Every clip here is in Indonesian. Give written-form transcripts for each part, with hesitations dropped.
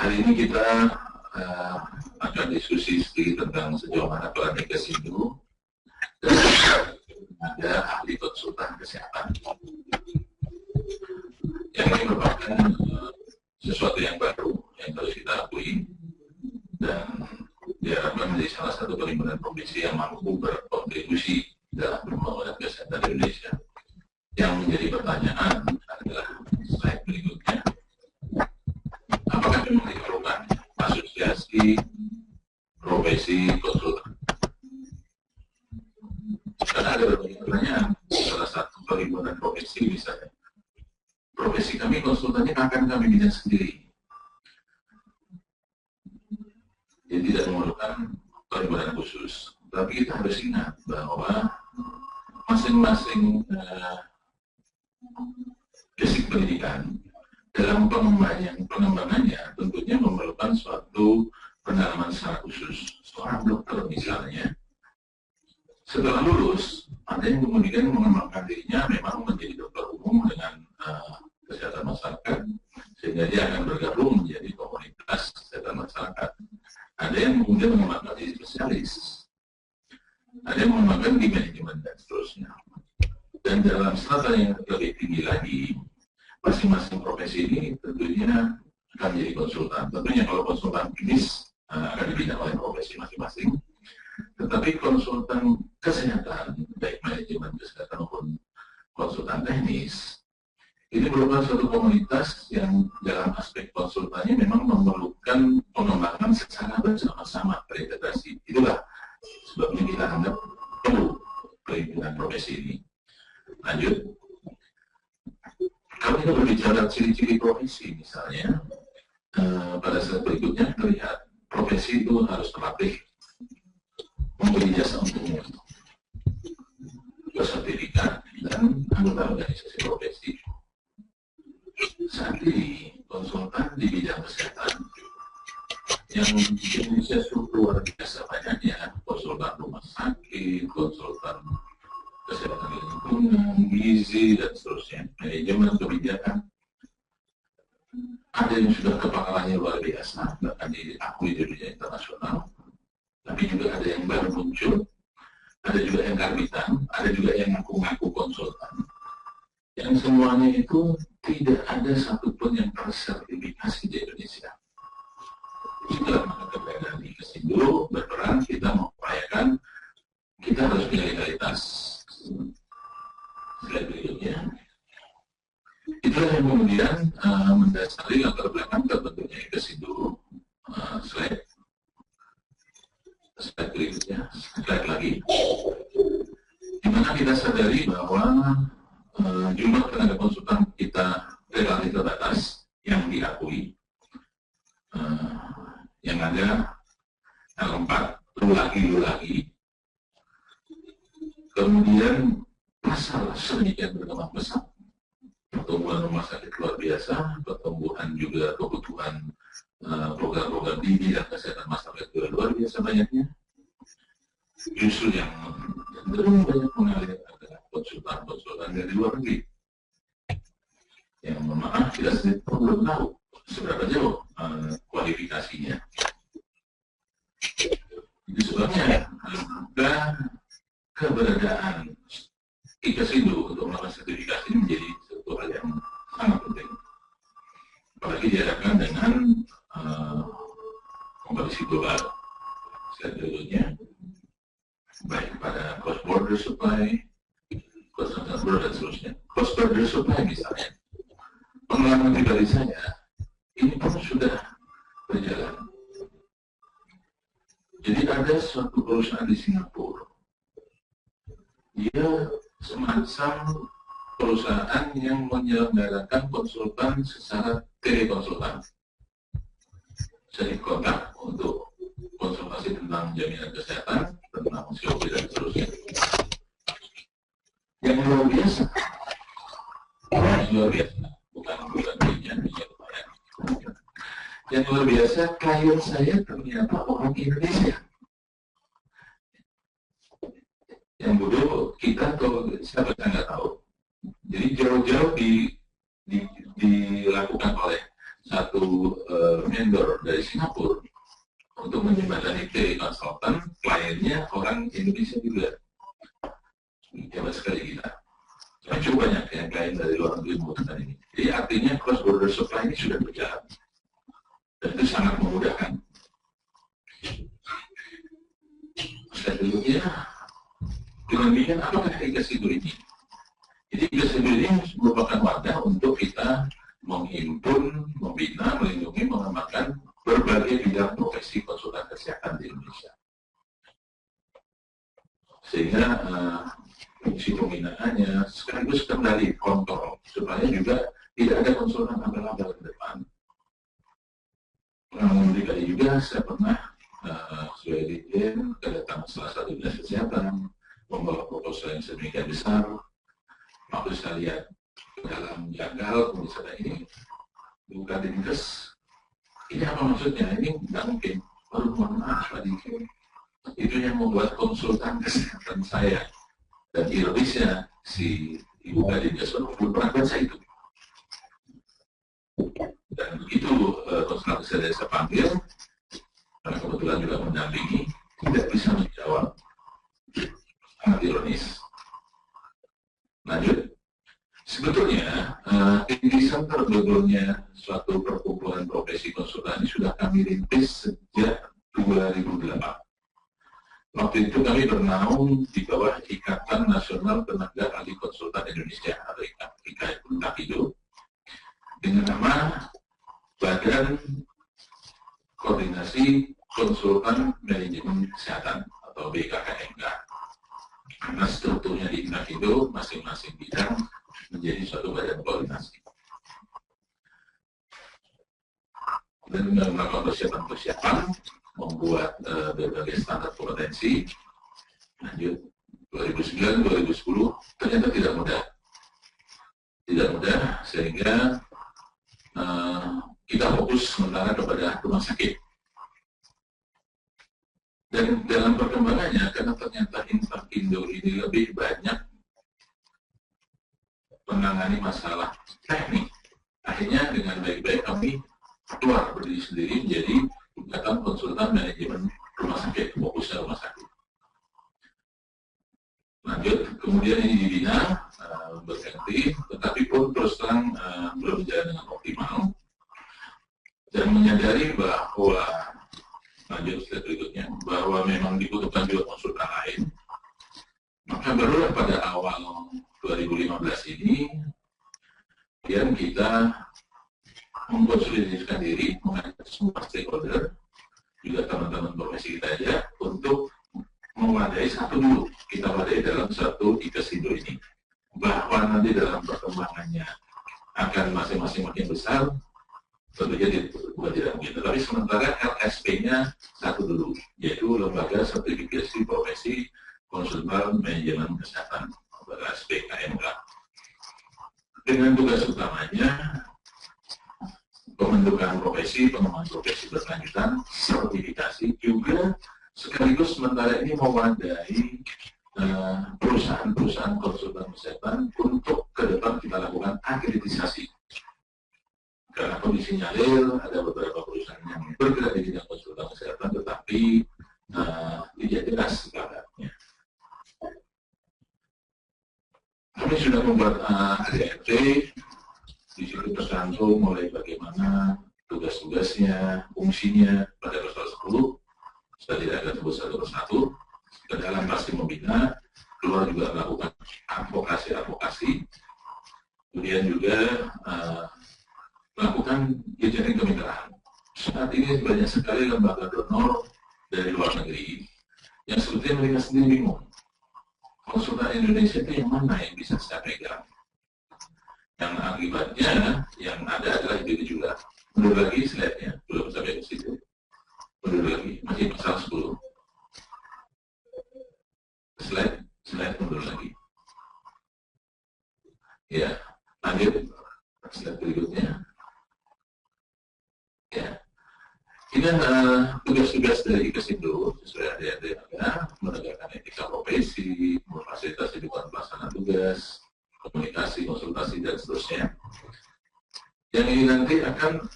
Hari ini kita akan diskusi sedikit tentang sejauh mana peran Megasindo dan ada ahli konsultan kesehatan. Yang ini merupakan sesuatu yang baru yang harus kita akui dan diharapkan menjadi salah satu perhimpunan profesi yang mampu berkontribusi dalam pembangunan kesehatan di Indonesia. Yang menjadi pertanyaan adalah slide berikutnya. Apakah memang diperlukan asosiasi profesi konsultan? Karena ada berbagai pertanyaan. Salah satu perhimpunan profesi misalnya, profesi kami konsultannya akan kami bidang sendiri. Jadi tidak memerlukan perhimpunan khusus. Tapi kita harus ingat bahwa masing-masing basic pendidikan dalam pengembangannya tentunya memerlukan suatu pendalaman secara khusus. Seorang dokter misalnya, setelah lulus, ada yang kemudian mengembangkan dirinya memang menjadi dokter umum dengan kesehatan masyarakat, sehingga dia akan bergabung menjadi komunitas kesehatan masyarakat. Ada yang kemudian mengembangkan diri spesialis, ada yang mengembangkan di manajemen dan seterusnya. Dan dalam strata yang lebih tinggi lagi, masing-masing profesi ini tentunya akan menjadi konsultan. Tentunya kalau konsultan klinis akan dibina oleh profesi masing-masing. Tetapi konsultan kesehatan, baik manajemen kesehatan maupun konsultan teknis, ini merupakan suatu komunitas yang dalam aspek konsultannya memang memerlukan pengembangan secara bersama-sama, terintegrasi. Itulah sebabnya kita anggap perlu perhimpunan profesi ini. Lanjut. Kalau kita berbicara ciri-ciri profesi misalnya, pada saat berikutnya terlihat profesi itu harus terlatih, memberi jasa untuk umum, bersertifikat dan anggota organisasi profesi. Saat ini konsultan di bidang kesehatan yang di Indonesia luar biasa banyaknya, konsultan rumah sakit, konsultan kesehatan lingkungan, gizi, dan seterusnya, manajemen kebijakan. Ada yang sudah kepakarannya luar biasa, bahkan diakui di dunia internasional, tapi juga ada yang baru muncul, ada juga yang karbitan, ada juga yang ngaku-ngaku konsultan. Yang semuanya itu tidak ada satupun yang tersertifikasi di Indonesia. Itulah maka keberadaan Megasindo berperan kita mengupayakan kita harus punya legalitas. Slide berikutnya. Itulah yang kemudian mendasari latar belakang terbentuknya Megasindo. Slide berikutnya. Slide lagi. Di mana kita sadari bahwa jumlah tenaga konsultan kita relatif terbatas yang diakui. Yang ada L4, lu lagi. Kemudian pasar sedemikian berkembang pesat, pertumbuhan rumah sakit luar biasa, pertumbuhan juga kebutuhan program-program di bidang kesehatan masyarakat juga luar biasa banyaknya. Justru yang cenderung banyak mengalir adalah konsultan-konsultan dari luar negeri. Yang maaf kita sendiri belum tahu seberapa jauh kualifikasinya. Itu sebabnya keberadaan Megasindo untuk melakukan sertifikasi ini menjadi sesuatu hal yang sangat penting. Apalagi dihadapkan dengan kompetisi global. Selanjutnya, baik pada cross border supply, cross border dan seterusnya. Cross border supply misalnya, pengalaman pribadi saya ini pun sudah berjalan. Jadi ada suatu perusahaan di Singapura, dia semacam perusahaan yang menyelenggarakan konsultan secara telekonsultan. Saya dikontak untuk konsultasi tentang jaminan kesehatan, tentang COP dan seterusnya. Yang luar biasa, bukan dunia. Yang luar biasa, klien saya ternyata orang Indonesia. Yang bodoh kita atau siapa saya nggak tahu. Jadi jauh-jauh dilakukan oleh satu vendor dari Singapura untuk menjembatani konsultan, kliennya orang Indonesia juga. Hebat sekali kita. Tapi cukup banyak yang klien dari luar negeri membutuhkan ini. Jadi artinya cross border supply ini sudah berjalan. Dan itu sangat memudahkan. Slide berikutnya, dengan demikian apakah Ikasido ini? Jadi Ikasido ini merupakan wadah untuk kita menghimpun, membina, melindungi, mengembangkan berbagai bidang profesi konsultan kesehatan di Indonesia. Sehingga fungsi pembinaannya sekaligus kendali kontrol supaya juga tidak ada konsultan abal-abal ke depan. Pengalaman pribadi juga saya pernah sebagai dirjen kedatangan salah satu dinas kesehatan membawa proposal yang sedemikian besar. Waktu saya lihat ke dalam janggal misalnya ini bukan dinkes, ini apa maksudnya? Ini nggak mungkin. Baru mohon maaf Pak Dirjen, itu yang membuat konsultan kesehatan saya dan ironisnya si Ibu Kadinkes belum pernah baca itu. Dan begitu konsultan kesehatan saya panggil, karena kebetulan juga mendampingi, tidak bisa menjawab. Sangat ironis. Lanjut. Sebetulnya, rintisan terbentuknya suatu perkumpulan profesi konsultan ini sudah kami rintis sejak 2008. Waktu itu kami bernaung di bawah Ikatan Nasional Tenaga Ahli Konsultan Indonesia atau IKAIDO dengan nama Badan Koordinasi Konsultan Manajemen Kesehatan atau BKKMK. Karena strukturnya di IKAIDO masing-masing bidang menjadi suatu badan koordinasi. Dan melakukan persiapan membuat berbagai standar kompetensi. Lanjut 2009-2010 ternyata tidak mudah. Tidak mudah sehingga kita fokus sementara kepada rumah sakit. Dan dalam perkembangannya karena ternyata Indo ini lebih banyak menangani masalah teknik. Akhirnya dengan baik-baik kami keluar berdiri sendiri menjadi Ikatan Konsultan Manajemen Rumah Sakit, fokusnya rumah sakit. Lanjut, kemudian ini dibina, berganti, tetapi pun terus terang belum berjalan dengan optimal. Dan menyadari bahwa, lanjut slide berikutnya, bahwa memang dibutuhkan juga konsultan lain. Maka barulah pada awal 2015 ini, kemudian kita memposisikan diri, mengajak semua stakeholder, juga teman-teman profesi kita aja, untuk mewadai satu dulu. Kita wadai dalam satu Ikasido ini. Bahwa nanti dalam perkembangannya akan masing-masing makin besar, tentunya bukan tidak mungkin. Tetapi sementara LSP-nya satu dulu, yaitu Lembaga Sertifikasi Profesi Konsultan Manajemen Kesehatan atau LSPKMK. Dengan tugas utamanya pembentukan profesi, pengembangan profesi berkelanjutan, sertifikasi juga sekaligus sementara ini mewadai perusahaan-perusahaan konsultan kesehatan untuk ke depan kita lakukan akreditisasi. Karena kondisinya real, ada beberapa perusahaan yang bergerak di bidang konsultan kesehatan, tetapi tidak jelas standarnya. Kami sudah membuat ADRT, di situ tercantum mulai bagaimana tugas-tugasnya, fungsinya pada pasal 10. Saya tidak akan sebut satu persatu. Ke dalam pasti membina, keluar juga melakukan advokasi, kemudian juga melakukan jejaring kemitraan. Saat ini banyak sekali lembaga donor dari luar negeri yang sebetulnya mereka sendiri bingung. Konsultan Indonesia itu yang mana yang bisa saya pegang? Yang akibatnya yang ada adalah itu juga. Mundur lagi slide-nya, belum sampai ke situ. Mundur lagi, masih pasal 10. Slide mundur lagi. Ya, lanjut slide berikutnya. Ya, ini tugas-tugas dari Ikasido sesuai ADRT menegakkan etika profesi, memfasilitasi dukungan pelaksanaan tugas, komunikasi, konsultasi, dan seterusnya. Yang ini nanti akan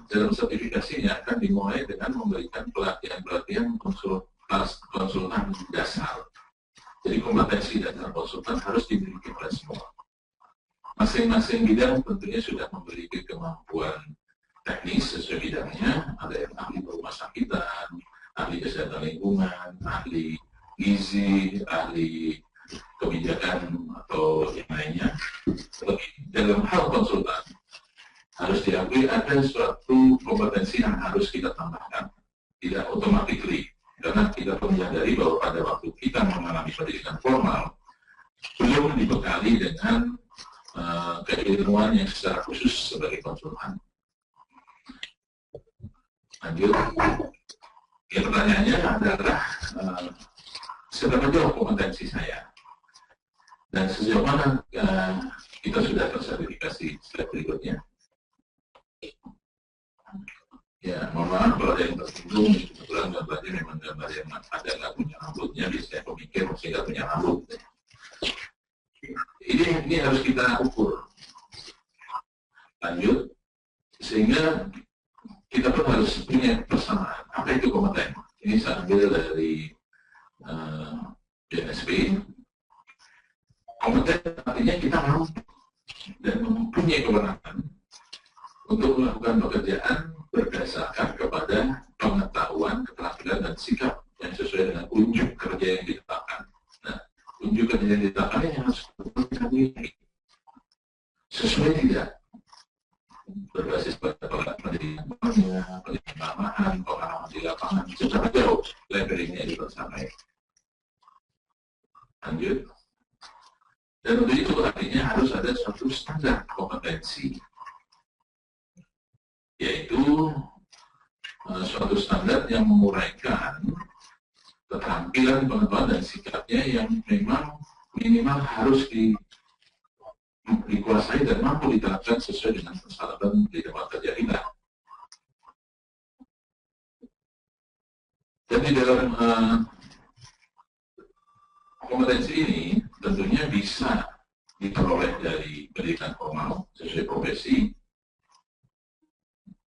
dalam sertifikasinya akan dimulai dengan memberikan pelatihan-pelatihan konsultan dasar. Jadi kompetensi dasar konsultan harus dimiliki oleh semua. Masing-masing bidang tentunya sudah memiliki kemampuan teknis sesuai bidangnya. Ada yang ahli rumah sakitan, ahli kesehatan lingkungan, ahli gizi, ahli kebijakan atau yang lainnya. Tapi dalam hal konsultan harus diakui ada suatu kompetensi yang harus kita tambahkan, tidak automatically, karena kita perlu menyadari bahwa pada waktu kita mengalami pendidikan formal belum dibekali dengan keilmuan yang secara khusus sebagai konsultan. Lanjut, ya, pertanyaannya adalah seberapa jauh kompetensi saya dan sejauh mana kita sudah tersertifikasi. Slide berikutnya. Ya, mohon maaf kalau ada yang tersinggung, kebetulan gambarnya memang gambar yang ada nggak punya rambutnya, biasanya pemikir masih nggak punya rambut. Ini harus kita ukur. Lanjut, sehingga kita pun harus punya persamaan. Apa itu kompeten? Ini saya ambil dari BNSP. Kompeten artinya kita mampu dan mempunyai kewenangan untuk melakukan pekerjaan berdasarkan kepada pengetahuan, keterampilan, dan sikap yang sesuai dengan unjuk kerja yang ditetapkan. Nah, unjuk kerja yang ditetapkan yang harus kita miliki. Sesuai tidak? Berbasis pada pendidikan tambahan, pengalaman di lapangan, secara jauh levelingnya itu tercapai. Lanjut. Dan untuk itu artinya harus ada suatu standar kompetensi, yaitu suatu standar yang menguraikan keterampilan, pengetahuan, dan sikapnya yang memang minimal harus dikuasai dan mampu diterapkan sesuai dengan persyaratan di tempat kerja kita. Dan di dalam kompetensi ini tentunya bisa diperoleh dari pendidikan formal sesuai profesi,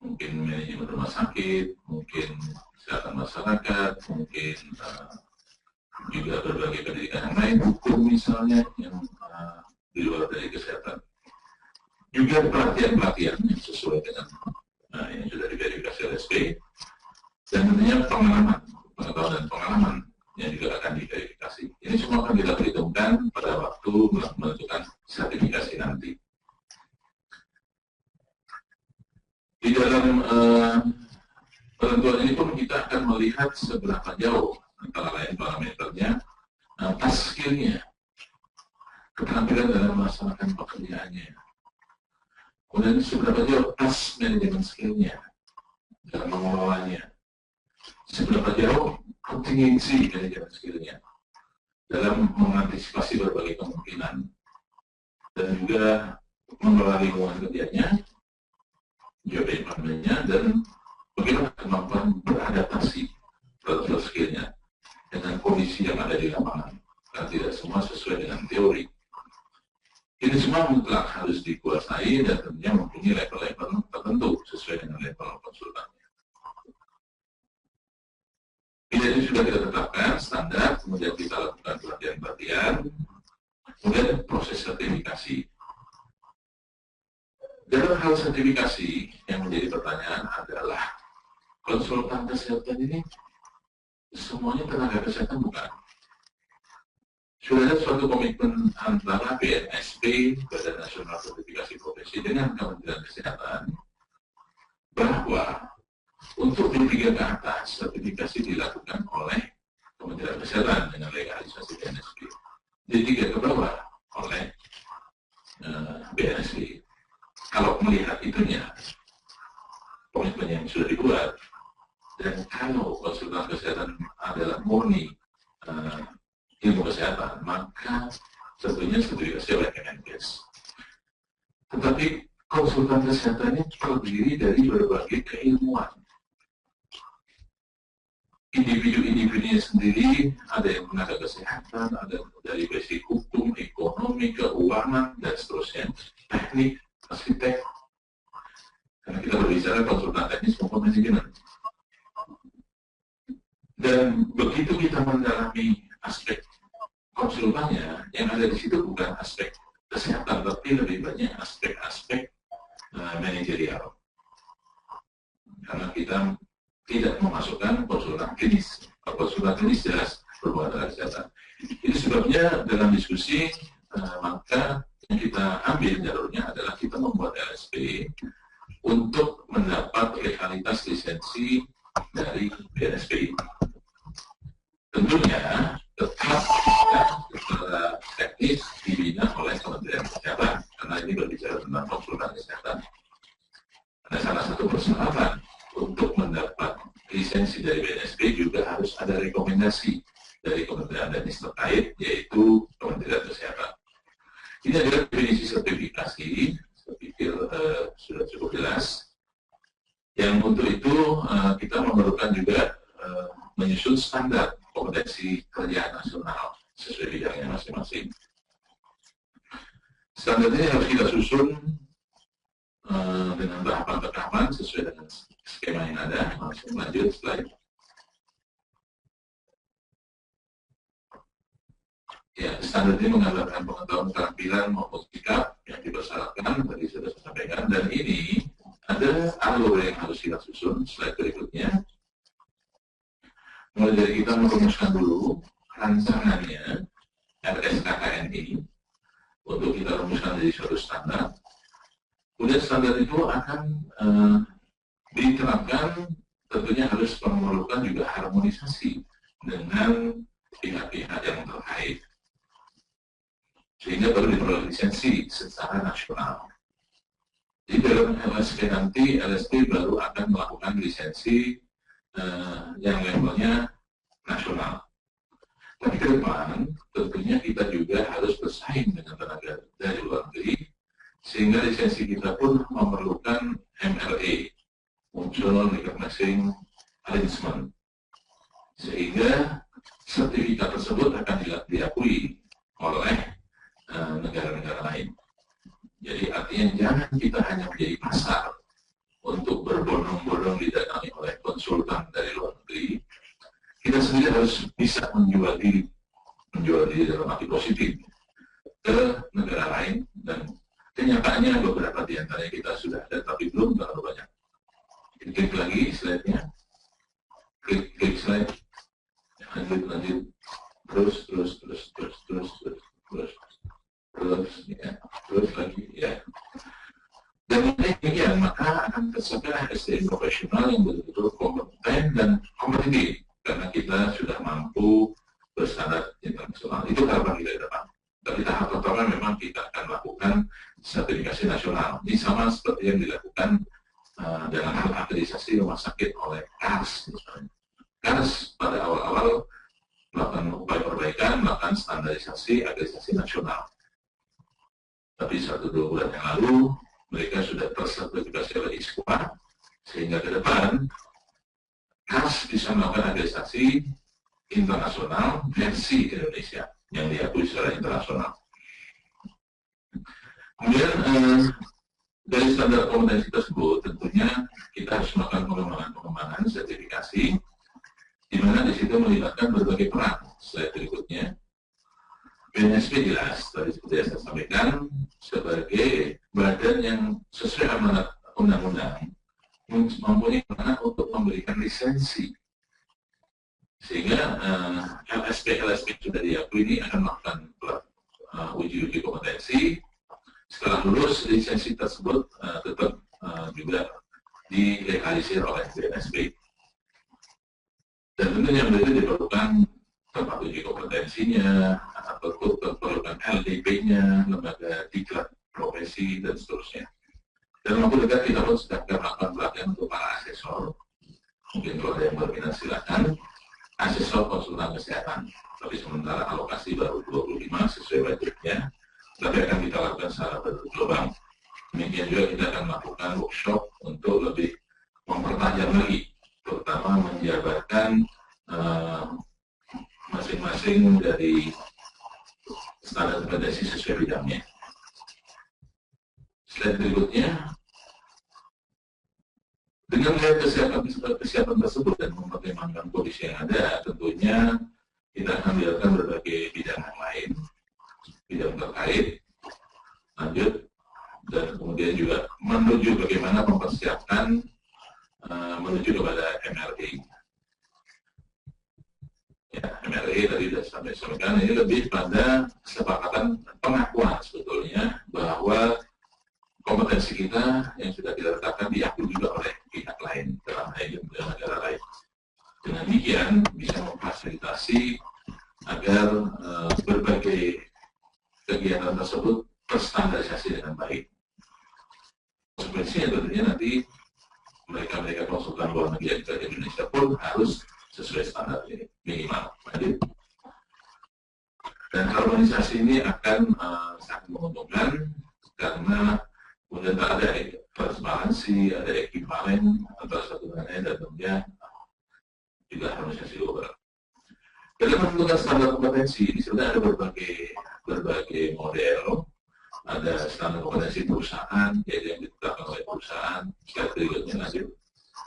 mungkin manajemen rumah sakit, mungkin kesehatan masyarakat, mungkin juga berbagai pendidikan yang lain, hukum misalnya, yang di luar dari kesehatan. Juga pelatihan-pelatihan yang sesuai dengan yang sudah diverifikasi oleh SP, dan tentunya pengalaman, pengetahuan dan pengalaman yang juga akan diverifikasi. Ini semua akan kita perhitungkan pada waktu menentukan sertifikasi nanti. Di dalam penentuan ini pun kita akan melihat seberapa jauh antara lain parameternya, task skill-nya, keterampilan dalam melaksanakan pekerjaannya, kemudian seberapa jauh task manajemen skill-nya dalam mengelolanya, seberapa jauh kontingensi manajemen skill-nya dalam mengantisipasi berbagai kemungkinan, dan juga mengelola lingkungan kerjanya, job environment-nya, dan bagaimana kemampuan beradaptasi terhadap skill-nya dengan kondisi yang ada di lapangan, karena tidak semua sesuai dengan teori. Ini semua mutlak harus dikuasai dan tentunya mempunyai level-level tertentu sesuai dengan level konsultannya. Ini sudah kita tetapkan standar, kemudian kita lakukan pelatihan-pelatihan, kemudian proses sertifikasi. Dalam hal sertifikasi yang menjadi pertanyaan adalah konsultan kesehatan ini semuanya tenaga kesehatan bukan? Sudah ada suatu komitmen antara BNSP, Badan Nasional Sertifikasi Profesi, dengan Kementerian Kesehatan bahwa untuk D3 ke atas sertifikasi dilakukan oleh Kementerian Kesehatan dengan legalisasi BNSP. D3 ke bawah oleh BNSP. Kalau melihat itunya, komitmen yang sudah dibuat, dan kalau konsultan kesehatan adalah murni ilmu kesehatan, maka tentunya sertifikasi oleh Kemenkes. Tetapi konsultan kesehatan ini terdiri dari berbagai keilmuan. Individu-individunya sendiri, ada yang tenaga kesehatan, ada dari basic hukum, ekonomi, keuangan, dan seterusnya, teknik, arsitek, kita berbicara konsultan teknis maupun manajemen. Dan begitu kita mendalami aspek konsultannya, yang ada di situ bukan aspek kesehatan, tapi lebih banyak aspek-aspek manajerial. Karena kita tidak memasukkan konsultan klinis. Konsultan klinis jelas berhubungan dengan kesehatan. Itu sebabnya dalam diskusi, maka yang kita ambil jalurnya adalah kita membuat LSP untuk mendapat legalitas lisensi dari BNSPI. Tentunya tetap secara teknis dibina oleh Kementerian Kesehatan, karena ini berbicara tentang konsultan kesehatan. Ada salah satu persyaratan untuk mendapat lisensi dari BNSP juga harus ada rekomendasi dari Kementerian Teknis terkait, yaitu Kementerian Kesehatan. Ini adalah definisi sertifikasi, saya pikir sudah cukup jelas. Yang untuk itu kita memerlukan juga menyusun standar kompetensi kerja nasional sesuai bidangnya masing-masing. Standar ini harus kita susun dengan tahapan-tahapan sesuai dengan skema yang ada. Langsung lanjut slide. Ya, standar ini menggambarkan pengetahuan keterampilan maupun sikap yang dipersyaratkan, tadi sudah saya sampaikan, dan ini ada alur yang harus kita susun. Slide berikutnya. Mulai dari kita merumuskan dulu rancangannya RSKKNI untuk kita rumuskan jadi suatu standar. Kemudian standar itu akan diterapkan, tentunya harus memerlukan juga harmonisasi dengan pihak-pihak yang terkait, sehingga baru diperoleh lisensi secara nasional. Di dalam LSP nanti, LSP baru akan melakukan lisensi yang levelnya nasional. Tapi ke depan, tentunya kita juga harus bersaing dengan tenaga dari luar negeri, sehingga lisensi kita pun memerlukan MRA, Mutual Recognizing Arrangement, sehingga sertifikat tersebut akan diakui oleh negara-negara lain. Jadi artinya jangan kita hanya menjadi pasar untuk berbondong-bondong didatangi oleh konsultan dari luar negeri. Kita sendiri harus bisa menjual diri dalam arti positif ke negara lain, dan kenyataannya beberapa di antaranya kita sudah ada, tapi belum terlalu banyak. Klik lagi slide-nya, klik slide, lanjut, terus lagi, ya. Dan demikian, maka akan tersedia SDM profesional yang betul-betul kompeten dan kompetitif, karena kita sudah mampu berstandar internasional. Itu harapan kita ke depan. Tapi tahap pertama memang kita akan lakukan sertifikasi nasional. Ini sama seperti yang dilakukan dalam hal akreditasi rumah sakit oleh KARS. KARS pada awal-awal melakukan upaya perbaikan, melakukan standarisasi akreditasi nasional. Tapi 1-2 bulan yang lalu, mereka sudah tersertifikasi oleh ISPA, sehingga ke depan KARS bisa melakukan akreditasi internasional versi Indonesia yang diakui secara internasional. Kemudian dari standar kompetensi tersebut, tentunya kita harus melakukan pengembangan sertifikasi, di mana di situ melibatkan berbagai peran. Slide berikutnya. BNSP jelas, tadi seperti yang saya sampaikan, sebagai badan yang sesuai amanat undang-undang mempunyai amanat untuk memberikan lisensi, sehingga LSP sudah diakui ini akan melakukan uji kompetensi. Setelah lulus, lisensi tersebut tetap juga dilegalisir oleh BNSP, dan tentunya mereka diperlukan tempat uji kompetensinya, atau diperlukan LDP-nya, lembaga diklat profesi, dan seterusnya. Dalam waktu dekat kita pun sedang melakukan pelatihan untuk para asesor. Mungkin kalau ada yang berminat silakan. Asesor konsultan kesehatan. Tapi sementara alokasi baru 25 sesuai budgetnya. Tapi akan kita lakukan secara bergelombang. Demikian juga kita akan melakukan workshop untuk lebih mempertajam lagi, terutama menjabarkan masing-masing dari standar kompetensi sesuai bidangnya. Slide berikutnya. Dengan melihat kesiapan tersebut dan mempertimbangkan kondisi yang ada, tentunya kita akan melihatkan berbagai bidang yang lain, bidang terkait, lanjut, dan kemudian juga menuju bagaimana mempersiapkan menuju kepada MRE. Ya, MRE tadi sudah sampaikan, ini lebih pada kesepakatan pengakuan sebetulnya bahwa kompetensi kita yang sudah kita tetapkan diakui juga oleh pihak lain dalam hal ini negara lain. Dengan demikian bisa memfasilitasi agar berbagai kegiatan tersebut terstandarisasi dengan baik. Konsekuensinya tentunya nanti mereka konsultan luar negeri yang ada di Indonesia pun harus sesuai standar ini minimal. Dan harmonisasi ini akan sangat menguntungkan karena kemudian ada transparansi, ada ekivalen antara satu dengan lain, dan tentunya juga harmonisasi global. Dalam menentukan standar kompetensi, di sebenarnya ada berbagai model. Ada standar kompetensi perusahaan, yaitu yang ditetapkan oleh perusahaan. Slide berikutnya lanjut.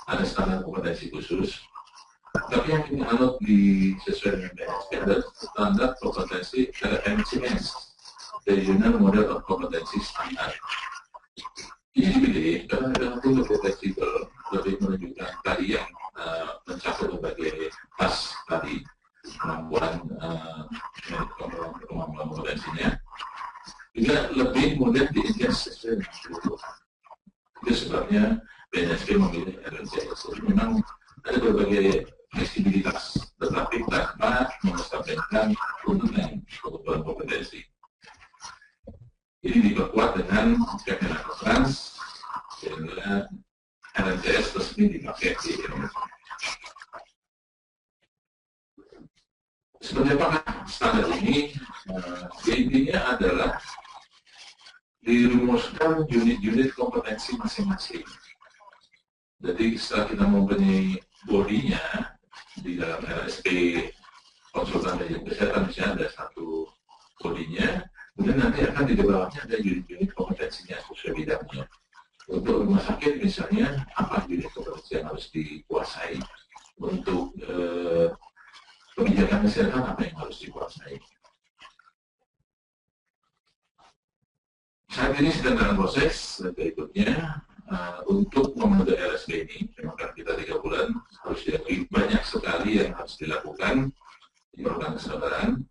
Ada standar kompetensi khusus. Tapi yang dianut sesuai dengan BNSP adalah standar kompetensi MCS, the Union Model of Competency Standard. Ini dipilih karena nanti lebih fleksibel, lebih menunjukkan tadi yang mencakup berbagai tas tadi, kemampuan kompetensinya, juga lebih mudah diinjak sesuai dengan kebutuhan. Itu sebabnya BNSP memilih RNCS. Memang ada berbagai fleksibilitas, tetapi tanpa mengesampingkan keuntungan kebutuhan kompetensi. Ini diperkuat dengan kementerian trans, sehingga RNCS resmi dipakai di Indonesia. Sebenarnya apakah standar ini? Intinya adalah dirumuskan unit-unit kompetensi masing-masing. Jadi setelah kita mempunyai bodinya di dalam RSP konsultan manajemen kesehatan, misalnya ada satu bodinya, kemudian nanti akan di bawahnya ada unit-unit kompetensinya sesuai bidangnya. Untuk rumah sakit misalnya, apa unit kompetensi yang harus dikuasai? Untuk kebijakan kesehatan, apa yang harus dikuasai? Saat ini sedang dalam proses berikutnya untuk membentuk RSP ini. Memang kita 3 bulan harus diakui banyak sekali yang harus dilakukan di organ kesabaran.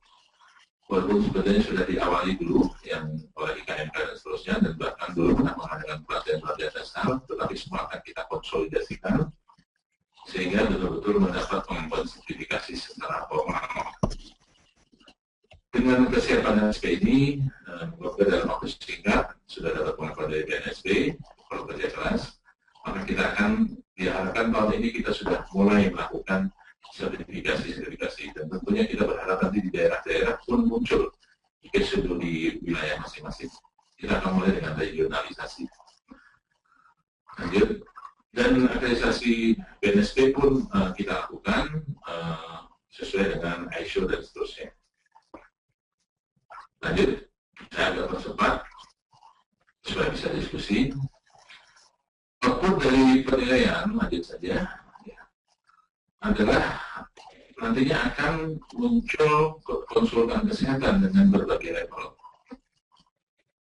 Walaupun sebenarnya sudah diawali dulu yang oleh IKMK dan seterusnya, dan bahkan dulu pernah mengadakan pelatihan dasar, tetapi semua akan kita konsolidasikan sehingga betul-betul mendapat pengembangan sertifikasi secara formal. Dengan kesiapan RSP ini, semoga dalam waktu singkat sudah dapat pengakuan dari BNSP, kalau kerja keras, maka kita akan diharapkan tahun ini kita sudah mulai melakukan sertifikasi, dan tentunya kita berharap nanti di daerah-daerah pun muncul isu di wilayah masing-masing. Kita akan mulai dengan regionalisasi. Lanjut, dan akreditasi BNSP pun kita lakukan sesuai dengan ISO dan seterusnya. Lanjut, saya agak percepat supaya bisa diskusi. Output dari penilaian, lanjut saja, ya, adalah nantinya akan muncul konsultan kesehatan dengan berbagai level.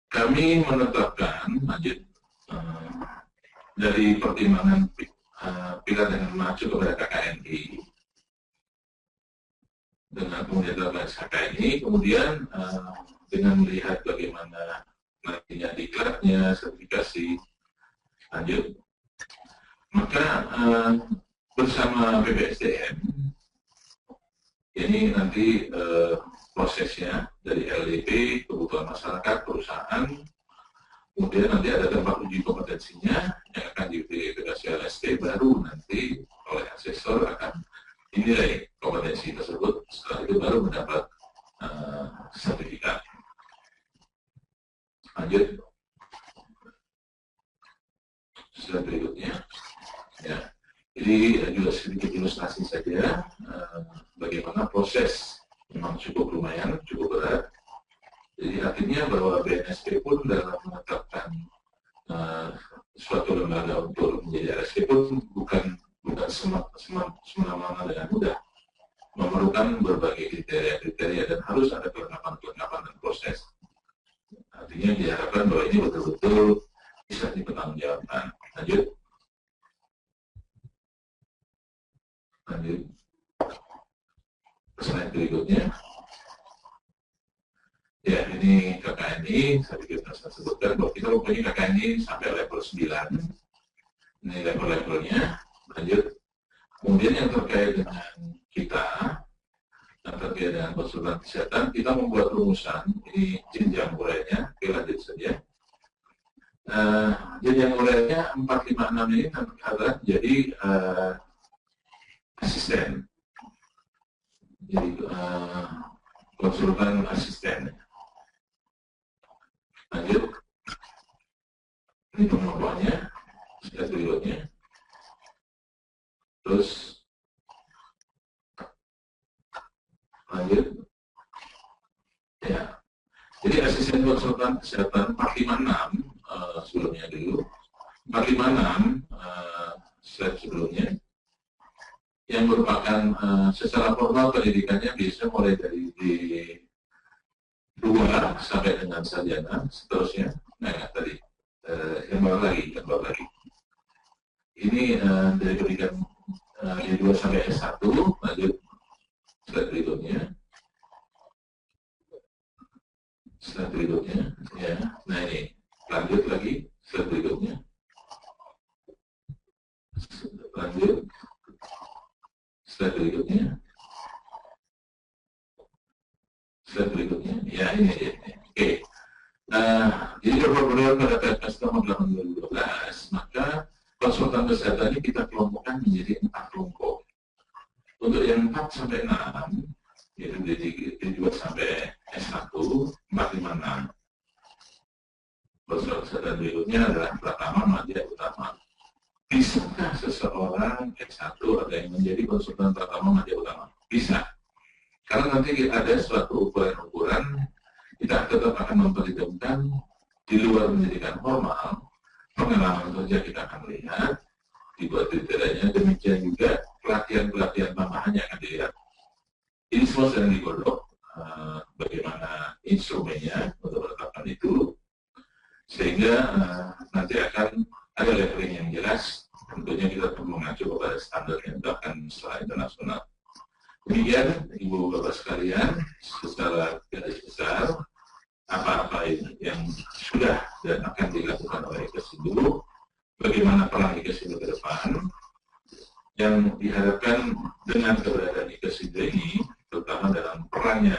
Kami menetapkan, lanjut, dari pertimbangan pilar dengan mengacu kepada KKNI, dengan kemudian dalam KKNI, kemudian dengan melihat bagaimana nantinya diklatnya, sertifikasi, lanjut, maka bersama BPSDM ini nanti prosesnya dari LDP, kebutuhan masyarakat, perusahaan, kemudian nanti ada tempat uji kompetensinya yang akan diverifikasi LSP, baru nanti oleh asesor akan dinilai kompetensi tersebut, setelah itu baru mendapat sertifikat. Lanjut, slide berikutnya. Ya, jadi juga sedikit ilustrasi saja bagaimana proses, memang cukup lumayan, cukup berat. Jadi artinya bahwa BNSP pun dalam menetapkan suatu lembaga untuk menjadi RSP pun bukan semena-mena dengan mudah, memerlukan berbagai kriteria dan harus ada kelengkapan dan proses. Artinya diharapkan bahwa ini betul-betul bisa dipertanggungjawabkan. Lanjut. Slide berikutnya. Ya, ini KKNI, saya pikir saya sebutkan bahwa kita mempunyai KKNI sampai level 9. Ini level-levelnya. Lanjut. Kemudian yang terkait dengan kita, yang terkait dengan konsultan kesehatan, kita membuat rumusan, ini jenjang uraianya, oke lanjut saja. Jenjang uraianya 456 ini adalah jadi asisten. Jadi konsultan asisten. Lanjut. Ini pengelompokannya, slide berikutnya. Terus lanjut. Ya. Jadi asisten konsultan kesehatan 456 sebelumnya dulu. 456 slide sebelumnya. Yang merupakan secara formal pendidikannya bisa mulai dari D2 sampai dengan sarjana, seterusnya. Nah, tadi yang baru lagi. Ini dari pendidikan D2 sampai S1, lanjut slide berikutnya. Slide berikutnya, ya. Nah ini, lanjut lagi slide berikutnya. Lanjut. Slide berikutnya. Slide berikutnya. Ya, ini. Oke. Jadi kalau pada PPS tahun 2012, maka konsultan kesehatan ini kita kelompokkan menjadi 4 kelompok. Untuk yang 4 sampai 6, yaitu dari 2 sampai S1, 456. Konsultan kesehatan berikutnya adalah pertama media utama. Bisakah seseorang S1 ada yang menjadi konsultan pertama media utama? Bisa. Karena nanti ada suatu ukuran-ukuran, kita tetap akan memperhitungkan di luar pendidikan formal, pengalaman kerja kita akan lihat, dibuat kriterianya, demikian juga pelatihan-pelatihan tambahan yang akan dilihat. Ini semua sedang digodok, bagaimana instrumennya untuk menetapkan itu, sehingga nanti akan ada leveling yang jelas, tentunya kita perlu mengacu kepada standar yang ditetapkan secara internasional. Demikian, Ibu Bapak sekalian, secara garis besar, apa-apa yang sudah dan akan dilakukan oleh Ikesindo, bagaimana peran Ikesindo ke depan, yang diharapkan dengan keberadaan Ikesindo ini, terutama dalam perannya